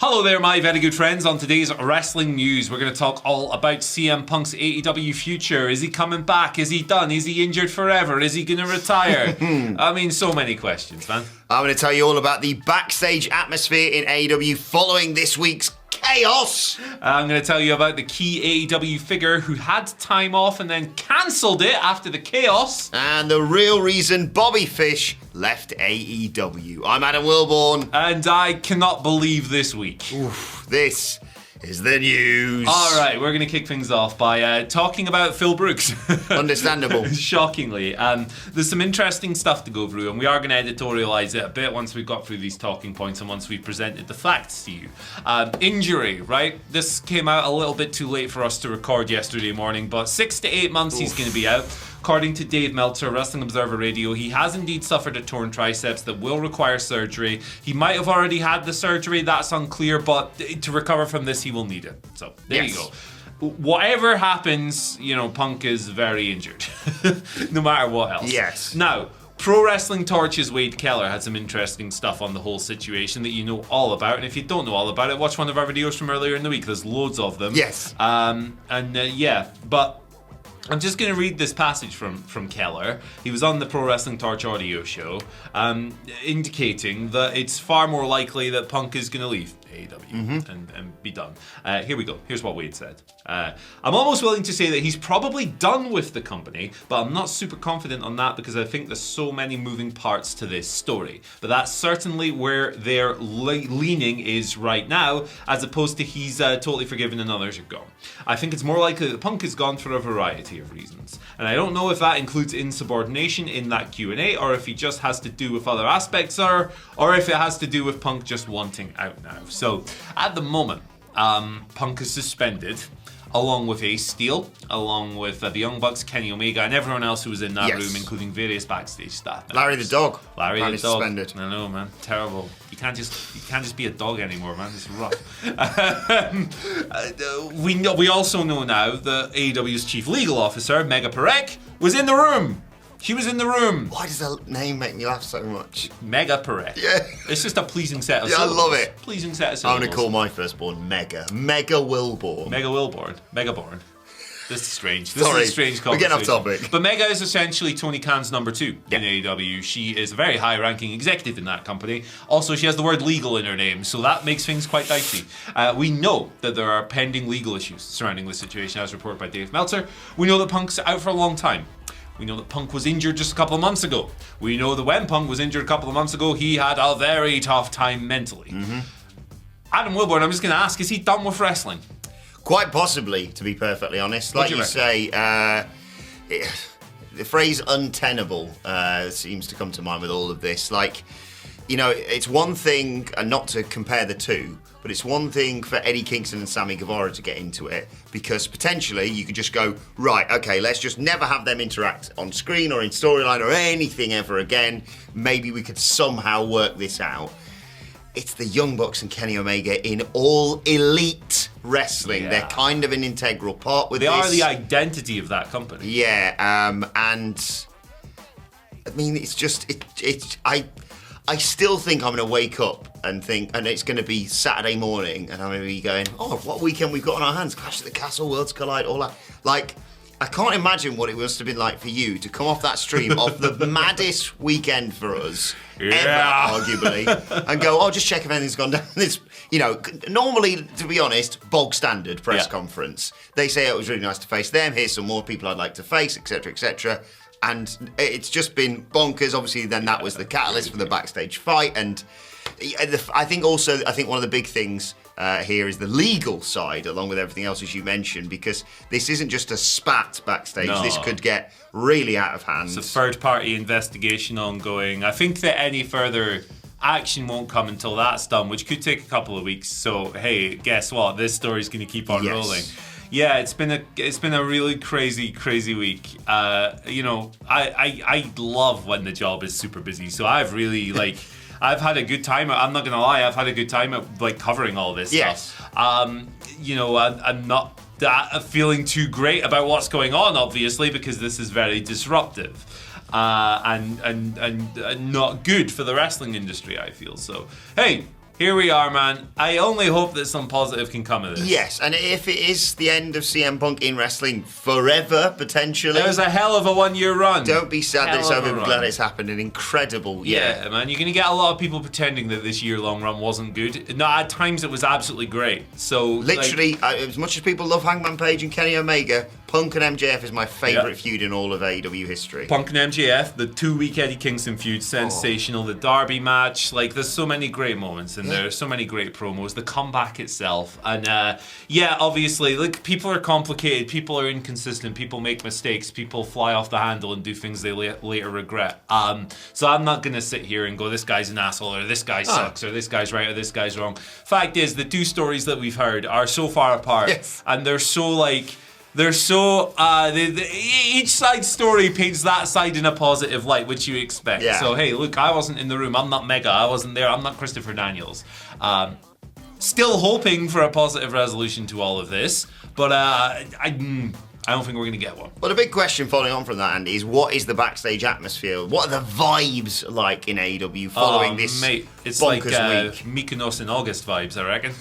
Hello there, my very good friends. On today's wrestling news, we're going to talk all about CM Punk's AEW future. Is he coming back? Is he done? Is he injured forever? Is he going to retire? I mean, so many questions, man. I'm going to tell you all about the backstage atmosphere in AEW following this week's chaos. I'm going to tell you about the key AEW figure who had time off and then cancelled it after the chaos. And the real reason Bobby Fish left AEW. I'm Adam Wilborn. And I cannot believe this week. Oof, this is the news. All right, we're going to kick things off by talking about Phil Brooks. Understandable. Shockingly. There's some interesting stuff to go through, and we are going to editorialise it a bit once we've got through these talking points and once we've presented the facts to you. Injury, right? This came out a little bit too late for us to record yesterday morning, but 6 to 8 months he's going to be out. According to Dave Meltzer, Wrestling Observer Radio, he has indeed suffered a torn triceps that will require surgery. He might have already had the surgery, that's unclear, but to recover from this, he will need it. So, there you go. Whatever happens, Punk is very injured, no matter what else. Yes. Now, Pro Wrestling Torch's Wade Keller had some interesting stuff on the whole situation that you know all about. And if you don't know all about it, watch one of our videos from earlier in the week. There's loads of them. Yes. But I'm just going to read this passage from Keller. He was on the Pro Wrestling Torch audio show, indicating that it's far more likely that Punk is going to leave AEW and be done. Here we go. Here's what Wade said. I'm almost willing to say that he's probably done with the company, but I'm not super confident on that because I think there's so many moving parts to this story. But that's certainly where their leaning is right now, as opposed to he's totally forgiven and others are gone. I think it's more likely that Punk is gone for a variety of reasons. And I don't know if that includes insubordination in that Q&A, or if he just has to do with other aspects, or if it has to do with Punk just wanting out now. So, at the moment, Punk is suspended, along with Ace Steel, along with the Young Bucks, Kenny Omega, and everyone else who was in that room, including various backstage staff members. Larry the dog. Larry the dog. Suspended. I know, man. Terrible. You can't just be a dog anymore, man. It's rough. We also know now that AEW's chief legal officer, Mega Parek, was in the room. She was in the room. Why does that name make me laugh so much? Mega Parek. Yeah. It's just a pleasing set of syllables. I love it. Pleasing set of I'm syllables. going to call my firstborn Mega. Mega Wilborn. Mega Wilborn. Megaborn. This is strange. This is a strange conversation. We're getting off topic. But Mega is essentially Tony Khan's number 2 in AEW. She is a very high-ranking executive in that company. Also, she has the word legal in her name, so that makes things quite dicey. We know that there are pending legal issues surrounding this situation, as reported by Dave Meltzer. We know that Punk's out for a long time. We know that Punk was injured just a couple of months ago. We know that when Punk was injured a couple of months ago, he had a very tough time mentally. Adam Wilborn, I'm just going to ask, is he done with wrestling? Quite possibly, to be perfectly honest. Like you say, the phrase untenable seems to come to mind with all of this. Like, it's one thing, and not to compare the two, but it's one thing for Eddie Kingston and Sammy Guevara to get into it, because potentially you could just go, right, okay, let's just never have them interact on screen or in storyline or anything ever again. Maybe we could somehow work this out. It's the Young Bucks and Kenny Omega in all elite wrestling. Yeah. They're kind of an integral part with this. They are the identity of that company. Yeah, and I mean, it's just, I still think I'm going to wake up and it's going to be Saturday morning, and I'm going to be going, oh, what weekend we've got on our hands? Clash at the Castle, Worlds Collide, all that. Like, I can't imagine what it must have been like for you to come off that stream of the maddest weekend for us ever, arguably, and go, oh, just check if anything's gone down. This, normally, to be honest, bog standard press conference. They say it was really nice to face them. Here's some more people I'd like to face, etc., etc. And it's just been bonkers. Obviously, then that was the catalyst for the backstage fight. And I think one of the big things here is the legal side, along with everything else, as you mentioned, because this isn't just a spat backstage. No. This could get really out of hand. It's a third-party investigation ongoing. I think that any further action won't come until that's done, which could take a couple of weeks. So, hey, guess what? This story's going to keep on rolling. Yeah, it's been a really crazy week. I love when the job is super busy. So I've really I've had a good time. I'm not gonna lie, I've had a good time at covering all this stuff. I'm not feeling too great about what's going on, obviously, because this is very disruptive. And not good for the wrestling industry, I feel. So, hey, here we are, man. I only hope that some positive can come of this. Yes, and if it is the end of CM Punk in wrestling forever, potentially. It was a hell of a 1 year run. Don't be sad that it's over. I'm glad it's happened. An incredible year. Yeah, man. You're going to get a lot of people pretending that this year-long run wasn't good. No, at times it was absolutely great. So literally, as much as people love Hangman Page and Kenny Omega, Punk and MJF is my favourite feud in all of AEW history. Punk and MJF, the 2-week Eddie Kingston feud, sensational. The Derby match, there's so many great moments in there. So many great promos. The comeback itself, and obviously, people are complicated. People are inconsistent. People make mistakes. People fly off the handle and do things they later regret. So I'm not gonna sit here and go, this guy's an asshole, or this guy sucks, or this guy's right, or this guy's wrong. Fact is, the two stories that we've heard are so far apart, and they're so each side story paints that side in a positive light, which you expect. Yeah. So hey, look, I wasn't in the room. I'm not Mega. I wasn't there. I'm not Christopher Daniels. Still hoping for a positive resolution to all of this, but I don't think we're going to get one. Well, the big question following on from that, Andy, is what is the backstage atmosphere? What are the vibes like in AEW following this it's bonkers week? Mykonos in August vibes, I reckon.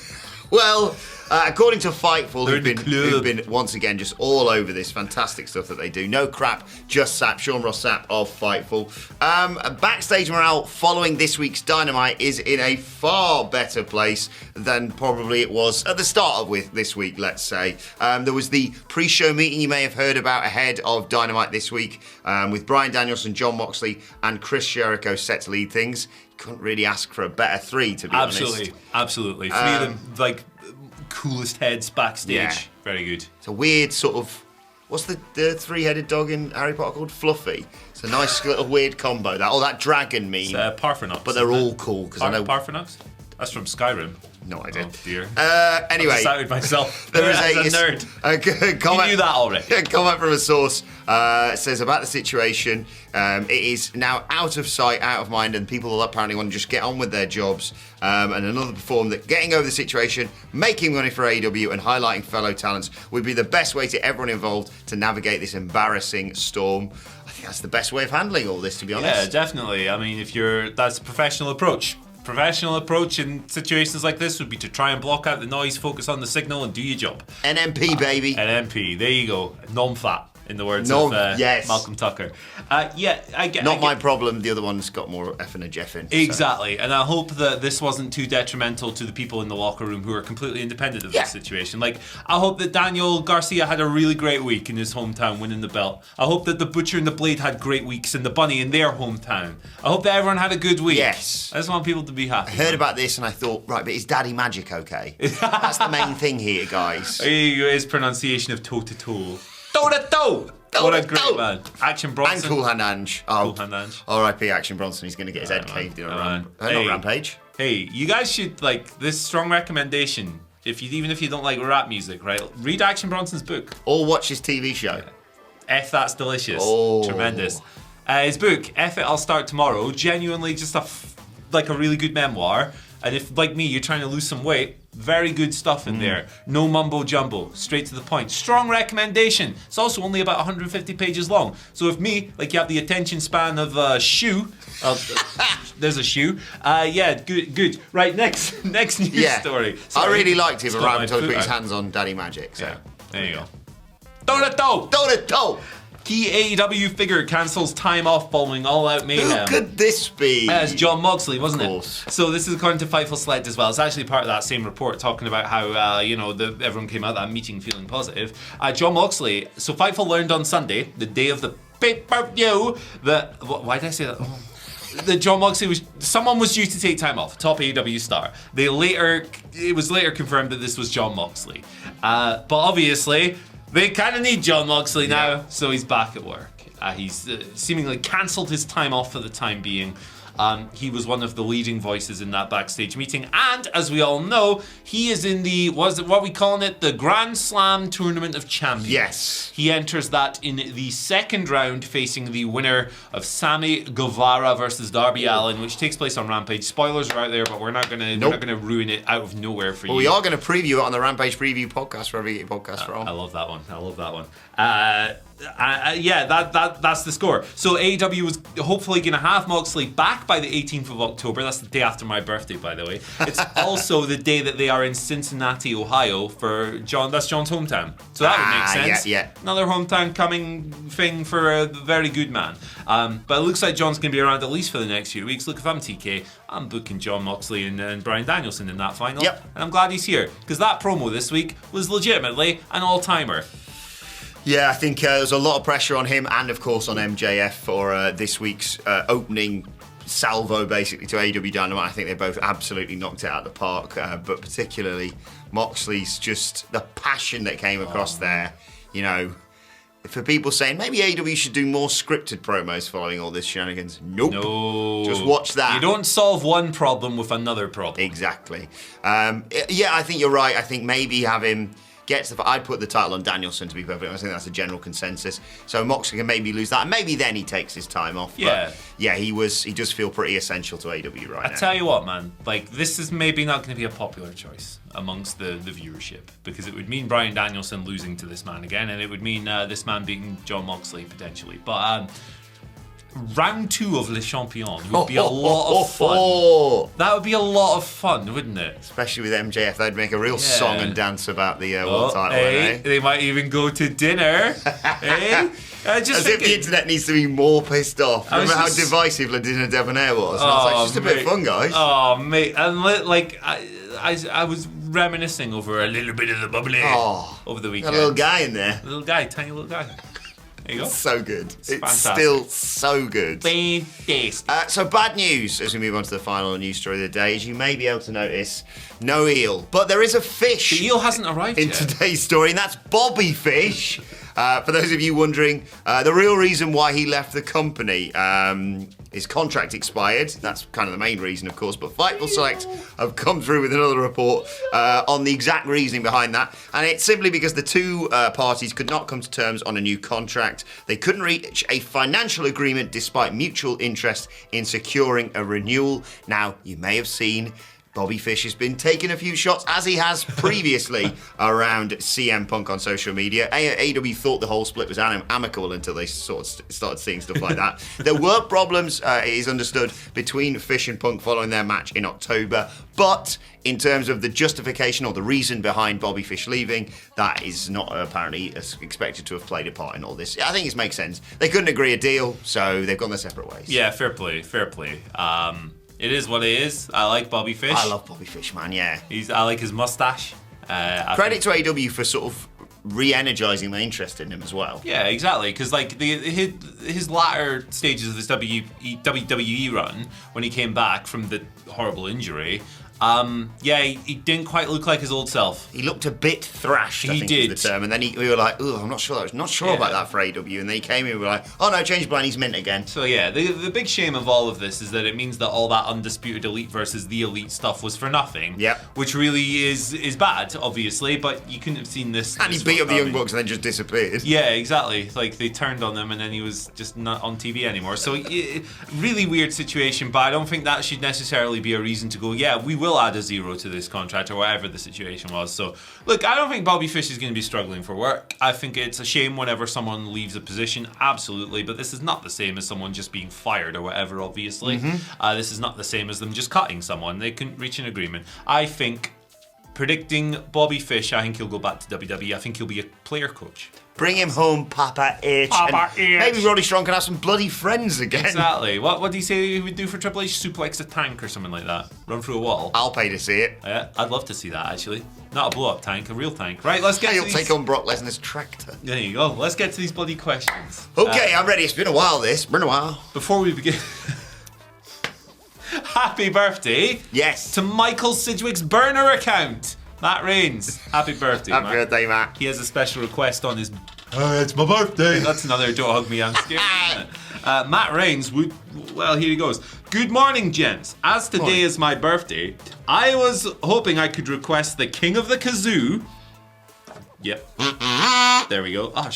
Well, according to Fightful, who've been once again just all over this fantastic stuff that they do. No crap, just sap. Sean Ross Sapp of Fightful. Backstage morale following this week's Dynamite is in a far better place than probably it was at the start of this week, let's say. There was the pre-show meeting you may have heard about ahead of Dynamite this week with Bryan Danielson, Jon Moxley and Chris Jericho set to lead things. Couldn't really ask for a better three, to be honest. Absolutely. Three of them, coolest heads backstage. Yeah. Very good. It's a weird sort of... What's the three-headed dog in Harry Potter called? Fluffy. It's a nice little weird combo. That dragon meme. It's Parthenos. But they're all cool, because I know... Parthenos? That's from Skyrim. No idea. Oh, dear. Anyway. I decided myself. There is a nerd. Comment, you knew that already. A comment from a source says about the situation, it is now out of sight, out of mind, and people apparently want to just get on with their jobs. And another performed that getting over the situation, making money for AEW, and highlighting fellow talents would be the best way to everyone involved to navigate this embarrassing storm. I think that's the best way of handling all this, to be honest. Yeah, definitely. I mean, that's a professional approach. Professional approach in situations like this would be to try and block out the noise, focus on the signal, and do your job. NMP, baby. NMP, there you go. Non-fat, in the words of Malcolm Tucker. I get Not my problem. The other one's got more F and a Jeff in. Exactly. So. And I hope that this wasn't too detrimental to the people in the locker room who are completely independent of this situation. I hope that Daniel Garcia had a really great week in his hometown winning the belt. I hope that the Butcher and the Blade had great weeks and the Bunny in their hometown. I hope that everyone had a good week. Yes. I just want people to be happy. I heard about this and I thought, right, but is Daddy Magic okay? That's the main thing here, guys. His pronunciation of toe-to-toe. Toe-to-toe! What a great man. Action Bronson. And Cool Hand Ange. Cool Hand Ange. R.I.P. Action Bronson. He's going to get his head caved in a Rampage. Hey, you guys should, this strong recommendation, even if you don't like rap music, right? Read Action Bronson's book. Or watch his TV show. F That's Delicious. Oh. Tremendous. His book, F It I'll Start Tomorrow, genuinely just a really good memoir. And if, like me, you're trying to lose some weight, very good stuff in there. No mumbo jumbo, straight to the point. Strong recommendation. It's also only about 150 pages long. So if me, you have the attention span of a shoe, there's a shoe. Good. Right, next news story. Sorry, I really liked him around until he put his hands on Daddy Magic. So. Yeah, there you go. Toe-to-toe! Key AEW figure cancels time off following All Out Mayhem. Who could this be? It's Jon Moxley, wasn't it? Of course. So this is according to Fightful Select as well. It's actually part of that same report talking about how, everyone came out of that meeting feeling positive. Jon Moxley, so Fightful learned on Sunday, the day of the pay-per-view, that... Why did I say that? That Jon Moxley someone was due to take time off, top AEW star. It was later confirmed that this was Jon Moxley. But obviously... They kind of need Jon Moxley now, so he's back at work. He's seemingly cancelled his time off for the time being. He was one of the leading voices in that backstage meeting, and as we all know, he is in the the Grand Slam Tournament of Champions. Yes. He enters that in the second round, facing the winner of Sammy Guevara versus Darby Allin, which takes place on Rampage. Spoilers are out there, but we're not gonna ruin it out of nowhere for you. Well, we are going to preview it on the Rampage Preview podcast, wherever you get your podcast from. I love that one. that's the score. So AEW was hopefully going to have Moxley back by the 18th of October. That's the day after my birthday, by the way. It's also the day that they are in Cincinnati, Ohio for John. That's John's hometown. So that would make sense. Yeah. Another hometown coming thing for a very good man. But it looks like John's going to be around at least for the next few weeks. Look, if I'm TK, I'm booking John Moxley and Bryan Danielson in that final. Yep. And I'm glad he's here because that promo this week was legitimately an all-timer. Yeah, I think there's a lot of pressure on him and, of course, on MJF for this week's opening salvo, basically, to AEW Dynamite. I think they both absolutely knocked it out of the park, but particularly Moxley's just the passion that came across there, you know. For people saying maybe AEW should do more scripted promos following all this shenanigans. Nope. No. Just watch that. You don't solve one problem with another problem. Exactly. Yeah, I think you're right. I think maybe have him get to the... I'd put the title on Danielson, to be perfectly honest. I think that's a general consensus. So Moxley can maybe lose that. And maybe then he takes his time off. Yeah. But yeah, he does feel pretty essential to AEW right now. I tell you what, man. Like, this is maybe not going to be a popular choice amongst the viewership, because it would mean Bryan Danielson losing to this man again, and it would mean this man beating Jon Moxley potentially. But round 2 of Le Champion would be a lot of fun. That would be a lot of fun, wouldn't it? Especially with MJF, they'd make a real song and dance about the world title. Hey, they might even go to dinner. Hey, as if the internet needs to be more pissed off. Remember how divisive La Dinner Debonair was? And I was like, it's just a bit of fun, guys. Oh, mate. And like, I was reminiscing over a little bit of the bubbly over the weekend. A little guy in there. A little guy, tiny little guy. There you go. So good. It's fantastic. Still so good. Fantastic. So bad news as we move on to the final news story of the day, as you may be able to notice, no eel. But there is a fish. The eel hasn't arrived in yet. Today's story, and that's Bobby Fish. For those of you wondering, the real reason why he left the company, his contract expired. That's kind of the main reason, of course. But Fightful Select have come through with another report on the exact reasoning behind that. And it's simply because the two parties could not come to terms on a new contract. They couldn't reach a financial agreement despite mutual interest in securing a renewal. Now, you may have seen Bobby Fish has been taking a few shots, as he has previously, around CM Punk on social media. AEW thought the whole split was amicable until they sort of started seeing stuff like that. There were problems, it is understood, between Fish and Punk following their match in October, but in terms of the justification or the reason behind Bobby Fish leaving, that is not apparently expected to have played a part in all this. I think it makes sense. They couldn't agree a deal, so they've gone their separate ways. Yeah, fair play. It is what it is. I like Bobby Fish. I love Bobby Fish, man, yeah. I like his mustache. Credit to AEW for sort of re-energizing my interest in him as well. Yeah, exactly. Because like his latter stages of this WWE run, when he came back from the horrible injury, he didn't quite look like his old self. He looked a bit thrashed, I think is the term. And then we were like, I'm not sure about that for AEW. And then he came in and we were like, oh no, change plan, he's mint again. So yeah, the big shame of all of this is that it means that all that undisputed elite versus the elite stuff was for nothing. Yep. Which really is bad, obviously, but you couldn't have seen this. And he beat up the Young Bucks and then just disappeared. Yeah, exactly. Like they turned on him and then he was just not on TV anymore. So really weird situation, but I don't think that should necessarily be a reason to go, yeah, we will add a 0 to this contract or whatever the situation was. So look, I don't think Bobby Fish is going to be struggling for work. I think it's a shame whenever someone leaves a position, absolutely, but this is not the same as someone just being fired or whatever, obviously. This is not the same as them just cutting someone. They couldn't reach an agreement. I think, predicting Bobby Fish, I think he'll go back to WWE. I think he'll be a player coach. Bring him home, Papa H. Papa H. Maybe Roddy Strong can have some bloody friends again. Exactly. What do you say he would do for Triple H? Suplex a tank or something like that? Run through a wall? I'll pay to see it. Yeah, I'd love to see that, actually. Not a blow-up tank, a real tank. Right, let's get to these... He'll take on Brock Lesnar's tractor. There you go. Let's get to these bloody questions. Okay, I'm ready. It's been a while, this. Been a while. Before we begin... Happy birthday. Yes. To Michael Sidgwick's burner account. Matt Reigns. Happy birthday, Happy birthday, Matt. He has a special request on his... it's my birthday. That's another don't hug me, I'm scared. Matt Reigns would... Well, here he goes. Good morning, gents. As today is my birthday, I was hoping I could request the King of the Kazoo. Yep. There we go. Oh,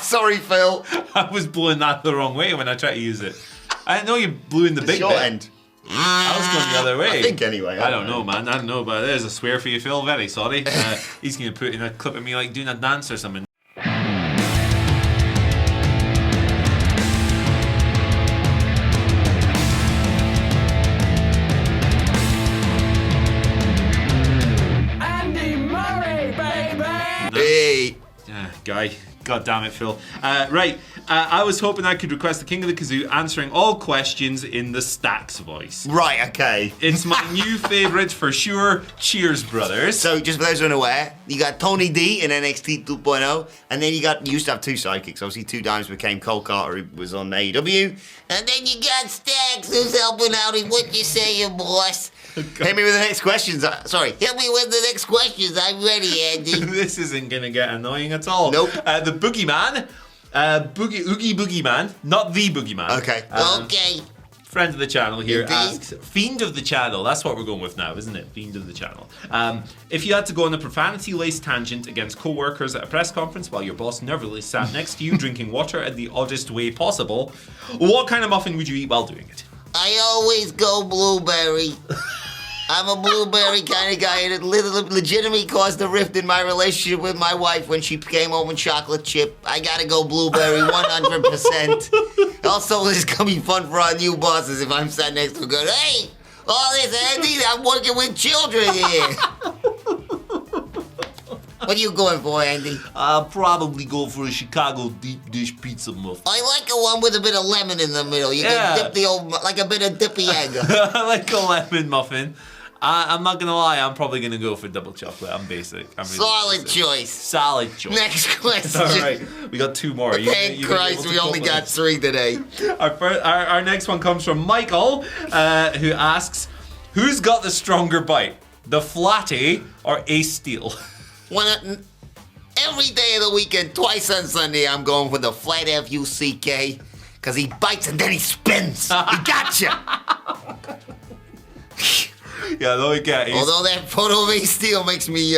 Sorry, Phil. I was blowing that the wrong way when I tried to use it. I didn't know you blew in the big short bit. end. I was going the other way. I think anyway. I don't know, man. I don't know, but there's a swear for you, Phil. Very sorry. He's going to put in a clip of me like doing a dance or something. guy. God damn it, Phil. I was hoping I could request the King of the Kazoo answering all questions in the Stax voice. Right, okay. It's my new favourite for sure. Cheers, brothers. So, just for those who are unaware, you got Tony D in NXT 2.0, and then you used to have two sidekicks. Obviously, Two Dimes became Cole Carter, who was on AEW, and then you got Stax, who's helping out in What You Saying, boss. Hit me with the next questions. Hit me with the next questions. I'm ready, Andy. This isn't going to get annoying at all. Nope. The Boogeyman, Oogie Boogeyman, not the Boogeyman. Okay. Okay. Friend of the channel here Indeed. asks, Fiend of the channel, that's what we're going with now, isn't it? Fiend of the channel. If you had to go on a profanity-laced tangent against co-workers at a press conference while your boss nervously sat next to you drinking water in the oddest way possible, what kind of muffin would you eat while doing it? I always go blueberry. I'm a blueberry kind of guy, and it legitimately caused a rift in my relationship with my wife when she came home with chocolate chip. I gotta go blueberry 100%. Also, this is gonna be fun for our new bosses if I'm sat next to her going, hey, all this, Andy, I'm working with children here. What are you going for, Andy? I'll probably go for a Chicago deep dish pizza muffin. I like a one with a bit of lemon in the middle. You can dip the old, like a bit of dippy egg. I like a lemon muffin. I'm not gonna lie, I'm probably gonna go for double chocolate. I'm basic. I'm really Solid basic. choice. Solid choice. Next question. All right, we got two more. Thank Christ, we only got 3 today. Our next one comes from Michael, who asks, "Who's got the stronger bite, the Flatty or Ace Steel?" Every day of the weekend, twice on Sunday, I'm going for the Flat F-U-C-K, because he bites and then he spins. He gotcha. Yeah, though we get Ace. Although that photo of Ace Steel makes me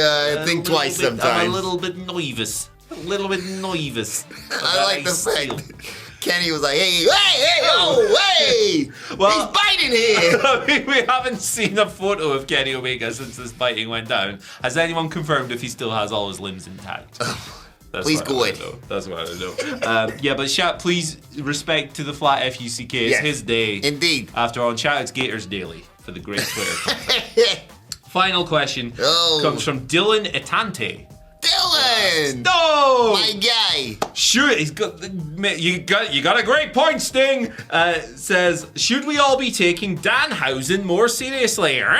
think twice sometimes. I'm a little bit nervous. I like the fact Kenny was like, hey, well, he's biting here. I mean, we haven't seen a photo of Kenny Omega since this biting went down. Has anyone confirmed if he still has all his limbs intact? Please go ahead. That's what I know. Yeah, but chat, please respect to the Flat F-U-C-K. It's his day. Indeed. After all, chat, it's Gators Daily for the great Twitter. Final question comes from Dylan Etante. Dylan! No! My guy. Sure, you got a great point, Sting. Says, should we all be taking Danhausen more seriously? Oh,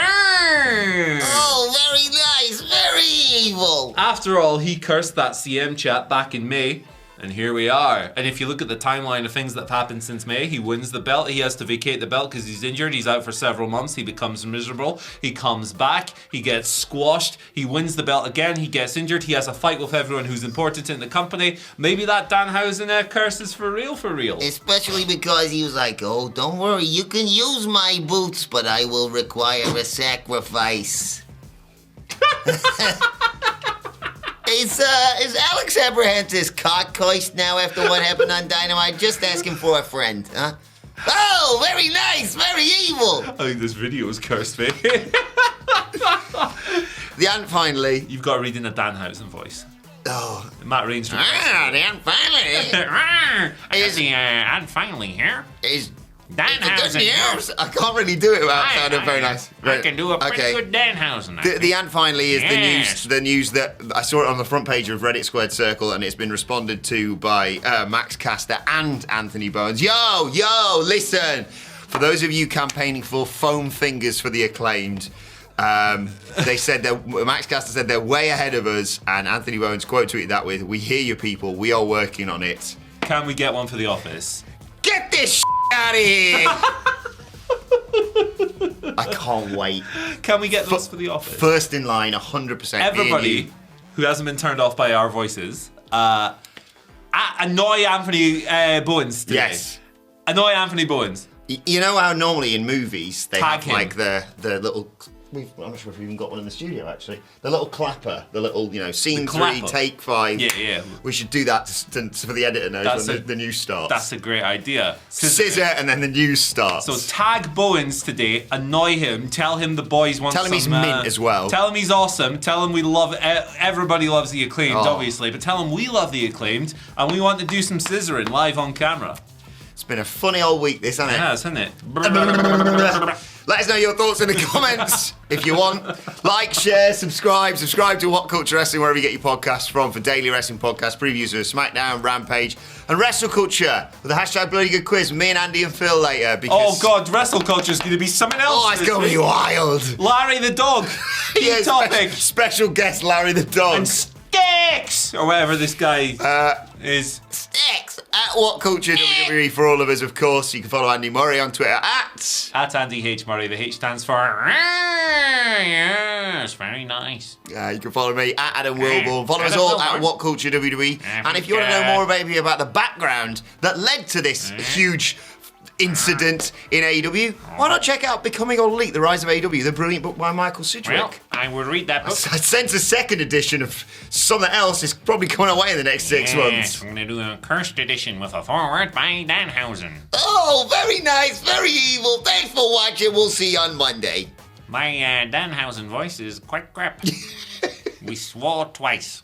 very nice, very evil. After all, he cursed that CM chat back in May. And here we are. And if you look at the timeline of things that have happened since May, he wins the belt. He has to vacate the belt because he's injured. He's out for several months. He becomes miserable. He comes back. He gets squashed. He wins the belt again. He gets injured. He has a fight with everyone who's important in the company. Maybe that Danhausen curse is for real, for real. Especially because he was like, oh, don't worry. You can use my boots, but I will require a sacrifice. Is Alex Abrahantes cock-coist now after what happened on Dynamite? Just asking for a friend, huh? Oh, very nice, very evil. I think this video is cursed, mate. And finally... You've got to read in a Danhausen voice. Oh. Matt Reigns. And finally... And finally here. Is... Danhausen. I can't really do it without sounding very nice. I can do a pretty good Danhausen. The and finally is the news that I saw it on the front page of Reddit Squared Circle, and it's been responded to by Max Caster and Anthony Bowens. Yo, listen. For those of you campaigning for foam fingers for the Acclaimed, they said that Max Caster said they're way ahead of us, and Anthony Bowens quote tweeted that with, "We hear you people. We are working on it." Can we get one for the office? Get this out of here! I can't wait. Can we get those for the office? First in line, 100%. Everybody who hasn't been turned off by our voices, annoy Anthony Bowens today. Yes. Annoy Anthony Bowens. You know how normally in movies they Tag have him. like the little... I'm not sure if we've even got one in the studio, actually. The little clapper, the little, scene 3, take 5. Yeah. We should do that for the editor knows when the news starts. That's a great idea. Scissor and then the news starts. So tag Bowens today, annoy him, tell him the boys want Tell him he's mint as well. Tell him he's awesome, tell him we love, everybody loves the Acclaimed, obviously, but tell him we love the Acclaimed, and we want to do some scissoring live on camera. It's been a funny old week, this, hasn't it? Yeah, hasn't it? Let us know your thoughts in the comments if you want. Like, share, subscribe to WhatCulture Wrestling wherever you get your podcasts from for daily wrestling podcasts, previews of SmackDown, Rampage, and WrestleCulture with the hashtag Bloody Good Quiz. Me and Andy and Phil later. Because, Oh God, WrestleCulture is going to be something else. oh, it's going to be wild. Larry the dog. Key Yeah, topic. special guest Larry the dog. And Sticks or whatever this guy is. Sticks at WhatCulture WWE for all of us, of course. You can follow Andy Murray on Twitter at Andy H Murray. The H stands for yes, very nice. you can follow me at Adam Wilborn. Follow us all at WhatCulture WWE. And if you want to know more maybe about the background that led to this huge incident in AEW, why not check out Becoming All Elite, The Rise of AEW, the brilliant book by Michael Sidgwick. Well, I will read that book. I sense a second edition of something else is probably coming away in the next 6 months. We're going to do a cursed edition with a foreword by Danhausen. Oh, very nice, very evil. Thanks for watching. We'll see you on Monday. My Danhausen voice is quite crap. We swore twice.